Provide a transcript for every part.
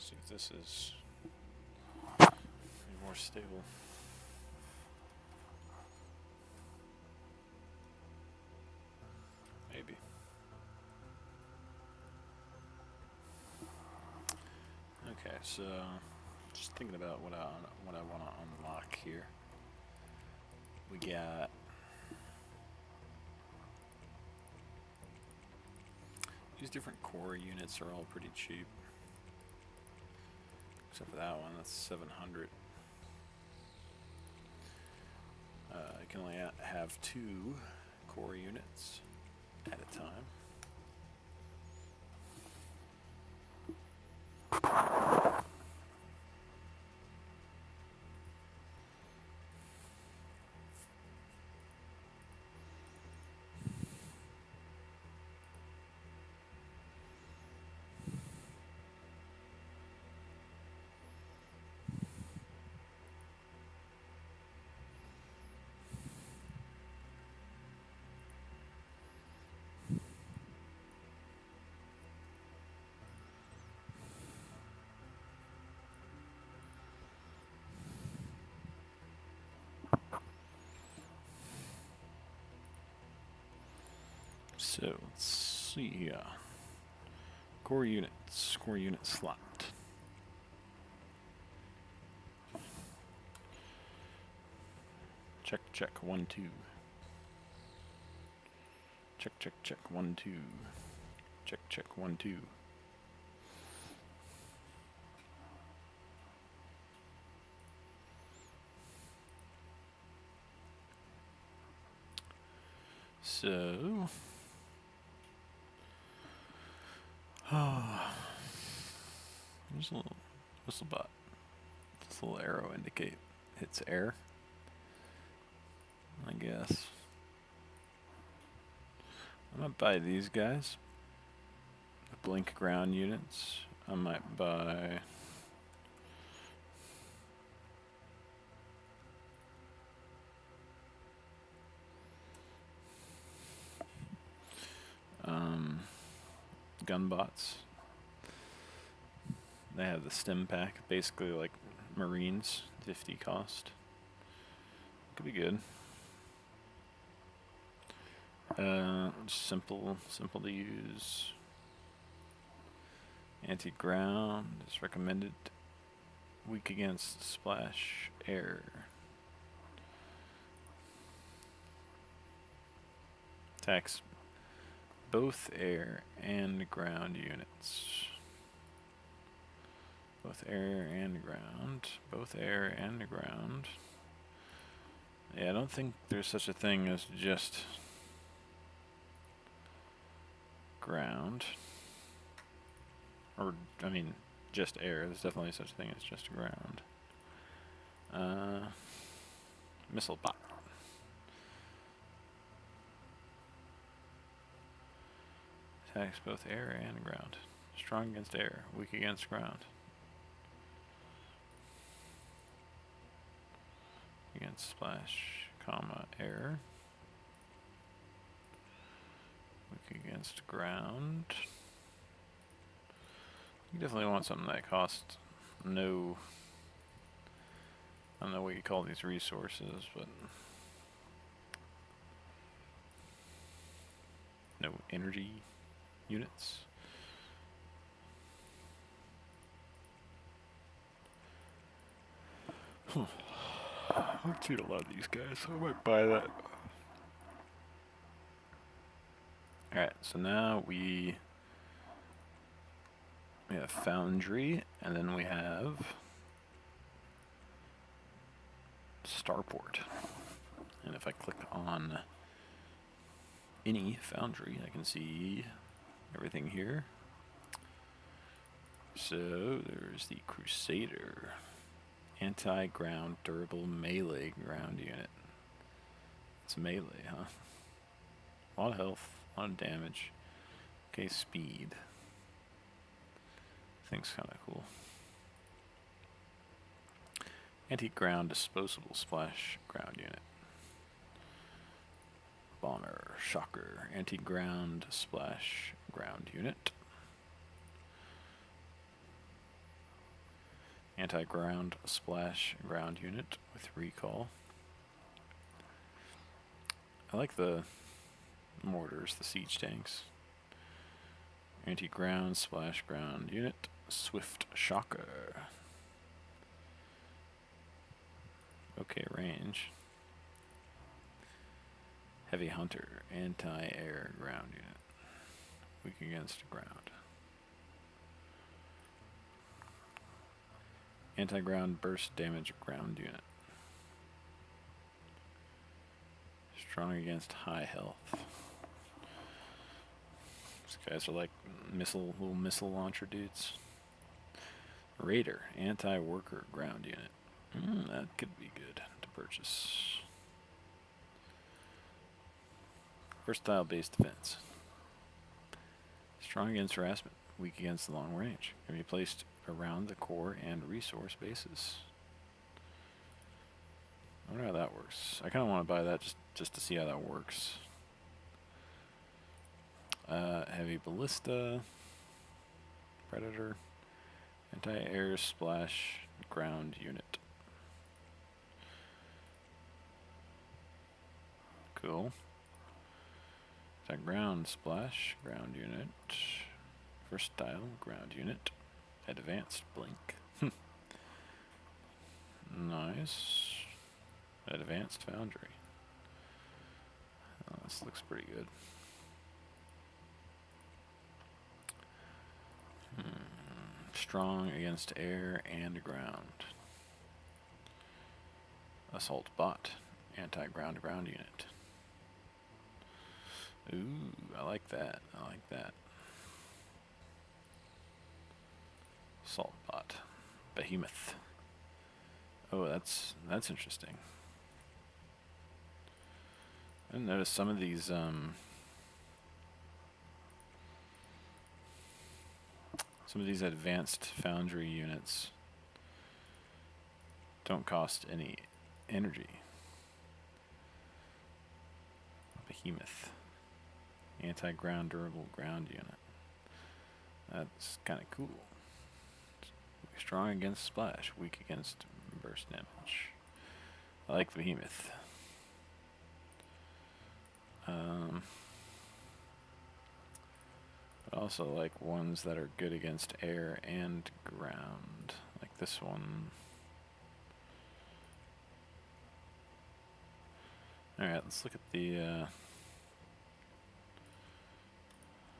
See if this is any more stable. Maybe. Okay, so just thinking about what I want to unlock here. We got these different core units are all pretty cheap. Except for that one, that's 700. I can only have 2 core units at a time. So let's see here. Core units, core unit slot. Check, check, 1, 2. Check, check, check, 1, 2. Check, check, 1, 2. So, there's a little whistle bot. This little arrow indicate hits air, I guess. I might buy these guys, the blink ground units. I might buy gun bots. They have the stim pack, basically like Marines, 50 cost. Could be good. Simple to use. Anti-ground is recommended. Weak against splash air. Attacks both air and ground units. Both air and ground. Both air and ground. Yeah, I don't think there's such a thing as just ground. Or, I mean, just air. There's definitely such a thing as just ground. Missile bot. Attacks both air and ground. Strong against air, weak against ground. Against splash, comma, air. Weak against ground. You definitely want something that costs no... I don't know what you call these resources, but... no energy units. I've seen a lot of these guys, so I might buy that. Alright, so now we have Foundry, and then we have Starport. And if I click on any Foundry, I can see everything here. So there's the Crusader. Anti-ground durable melee ground unit. It's melee, huh? A lot of health, a lot of damage. Okay, speed. I think's kind of cool. Anti-ground disposable splash ground unit. Bomber, shocker, anti-ground splash ground unit. Anti-ground splash ground unit with recall. I like the mortars, the siege tanks. Anti-ground splash ground unit, swift shocker. Okay, range. Heavy hunter, anti-air ground unit. Weak against ground. Anti-ground burst damage ground unit. Strong against high health. These guys are like little missile launcher dudes. Raider, anti-worker ground unit. That could be good to purchase. Versatile base defense. Strong against harassment, weak against the long range. Can be placed around the core and resource bases. I wonder how that works. I kind of want to buy that just to see how that works. Heavy ballista, predator, anti-air splash ground unit. Cool. Ground splash ground unit. Versatile ground unit. Advanced blink. Nice. Advanced foundry. This looks pretty good. Strong against air and ground. Assault bot. Anti-ground ground unit. Ooh, I like that. I like that. Assault bot. Behemoth. Oh, that's interesting. I didn't notice some of these advanced foundry units don't cost any energy. Behemoth. Anti-ground durable ground unit. That's kind of cool. Strong against splash, weak against burst damage. I like Behemoth. I also like ones that are good against air and ground, like this one. Alright, let's look at the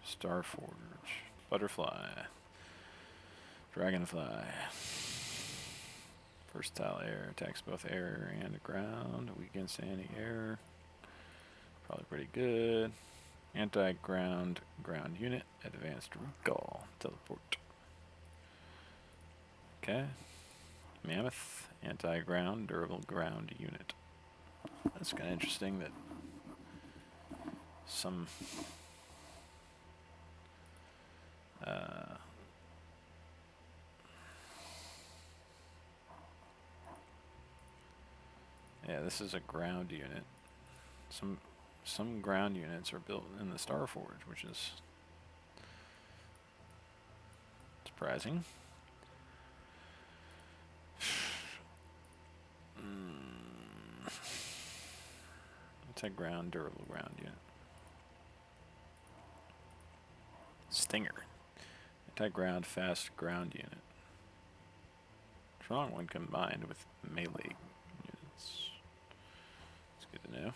Starforge. Butterfly. Dragonfly. Versatile air. Attacks both air and ground. Weak against anti-air. Probably pretty good. Anti-ground ground unit. Advanced recall. Teleport. Okay. Mammoth. Anti-ground durable ground unit. That's kind of interesting that some yeah, this is a ground unit. Some ground units are built in the Starforge, which is surprising. Anti-ground durable ground unit. Stinger. Anti-ground fast ground unit. Strong when combined with melee units. It's good to know.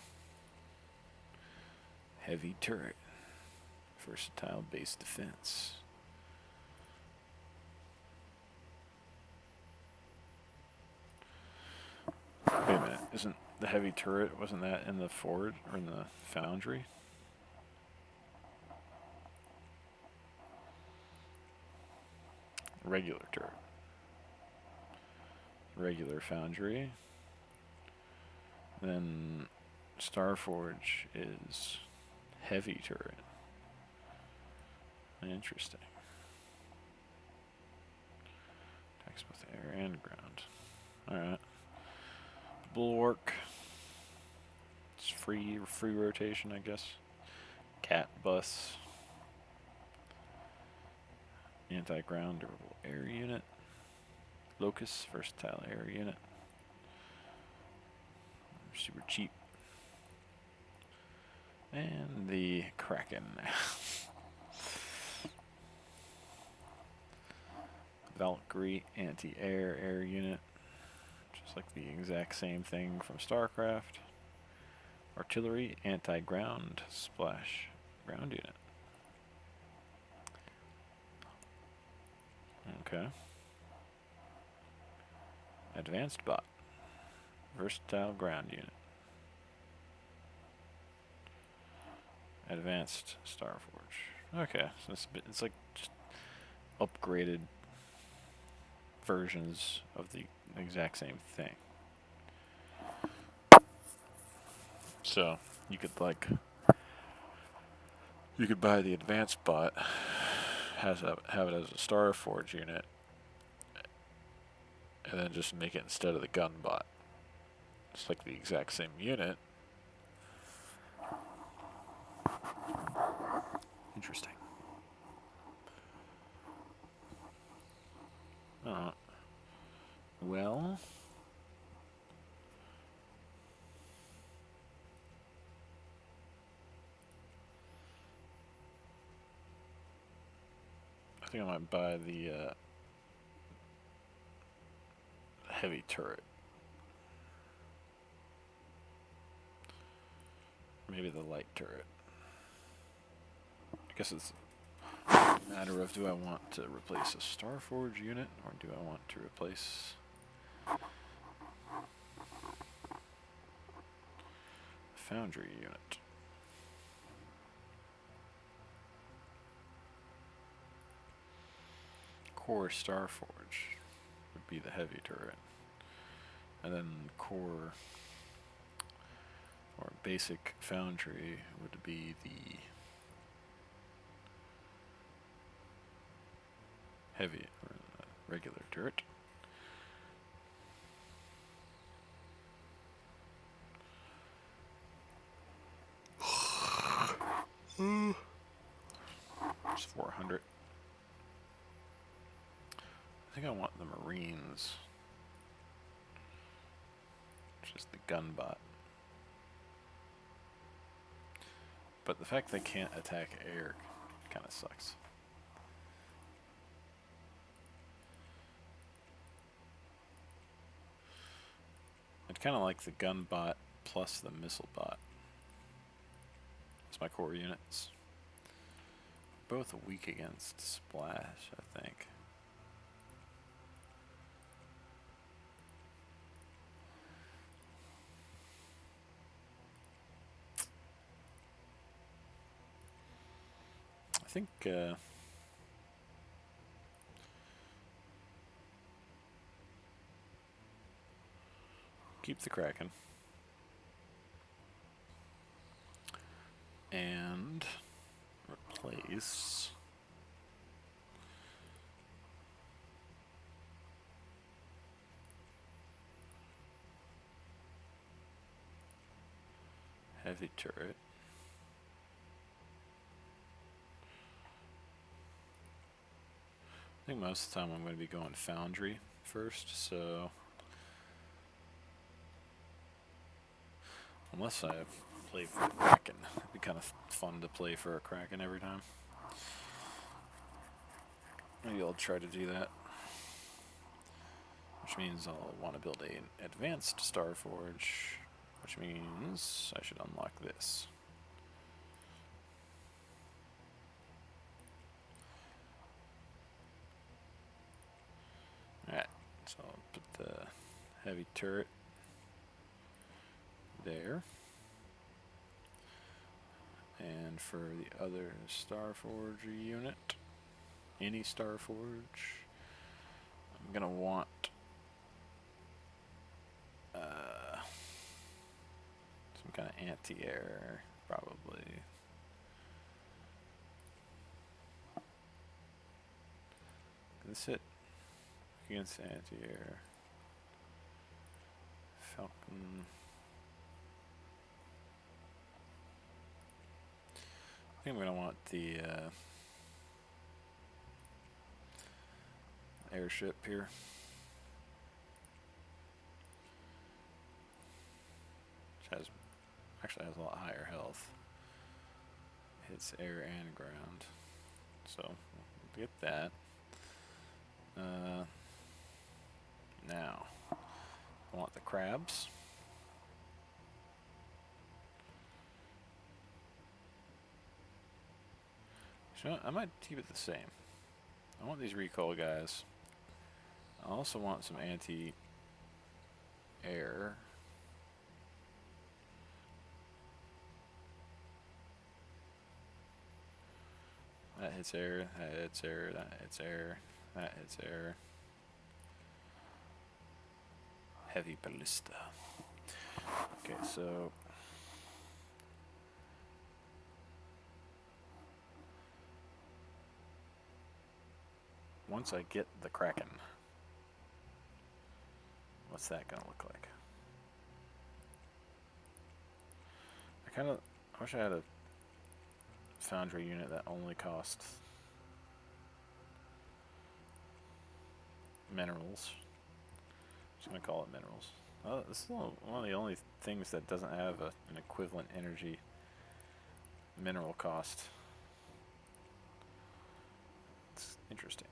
Heavy turret. Versatile base defense. Wait a minute, isn't the heavy turret, wasn't that in the forge or in the foundry? Regular turret. Regular foundry. Then Starforge is heavy turret. Interesting. Attacks both air and ground. Alright. Bulwark. It's free rotation, I guess. Cat bus. Anti-ground durable air unit. Locust, versatile air unit. Super cheap. And the Kraken. Valkyrie, anti-air air unit. Just like the exact same thing from StarCraft. Artillery, anti-ground, splash, ground unit. Okay. Advanced bot, versatile ground unit. Advanced Starforge. Okay, so it's like just upgraded versions of the exact same thing. So you could buy the advanced bot, have it as a Starforge unit, and then just make it instead of the gun bot. It's like the exact same unit. Interesting. Well, I think I might buy the heavy turret. Maybe the light turret. I guess it's a matter of, do I want to replace a Starforge unit, or do I want to replace a Foundry unit? Core Starforge would be the heavy turret, and then core or basic Foundry would be the heavy or regular turret. It's 400. I think I want the Marines, which is the gun bot. But the fact they can't attack air kind of sucks. I'd kind of like the gun bot plus the missile bot. That's my core units. Both weak against splash, I think. I think keep the Kraken. And replace heavy turret. I think most of the time I'm going to be going Foundry first, so unless I play for a Kraken, it'd be kind of fun to play for a Kraken every time. Maybe I'll try to do that, which means I'll want to build an advanced Starforge, which means I should unlock this. Alright, so I'll put the heavy turret there. And for the other Starforge unit, any Starforge, I'm gonna want some kind of anti-air, probably. This hit against anti-air. Falcon. I think I'm gonna want the airship here. has actually has a lot higher health. Hits air and ground. So we'll get that. Now I want the crabs. So I might keep it the same. I want these recall guys. I also want some anti-air. That hits air, that hits air, that hits air, that hits air. Heavy ballista. Okay, so once I get the Kraken, what's that gonna look like? I wish I had a foundry unit that only costs minerals. Just gonna call it minerals. Oh, this is one of the only things that doesn't have an equivalent energy mineral cost. It's interesting.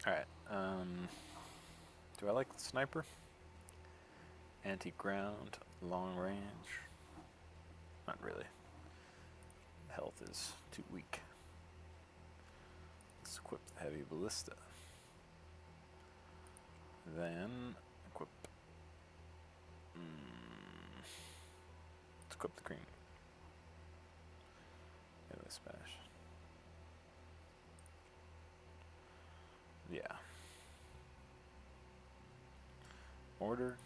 Alright, do I like the sniper? Anti-ground, long range. Not really. Health is too weak. Let's equip the heavy ballista. Then equip. Let's equip the green. Melee smash. Yeah. Order.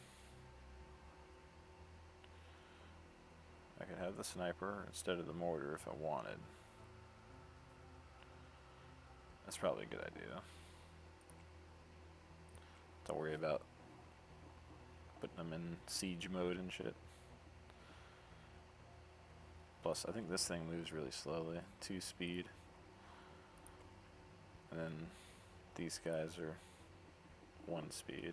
I could have the sniper instead of the mortar if I wanted. That's probably a good idea. Don't worry about putting them in siege mode and shit. Plus, I think this thing moves really slowly. 2 speed. And then these guys are 1 speed.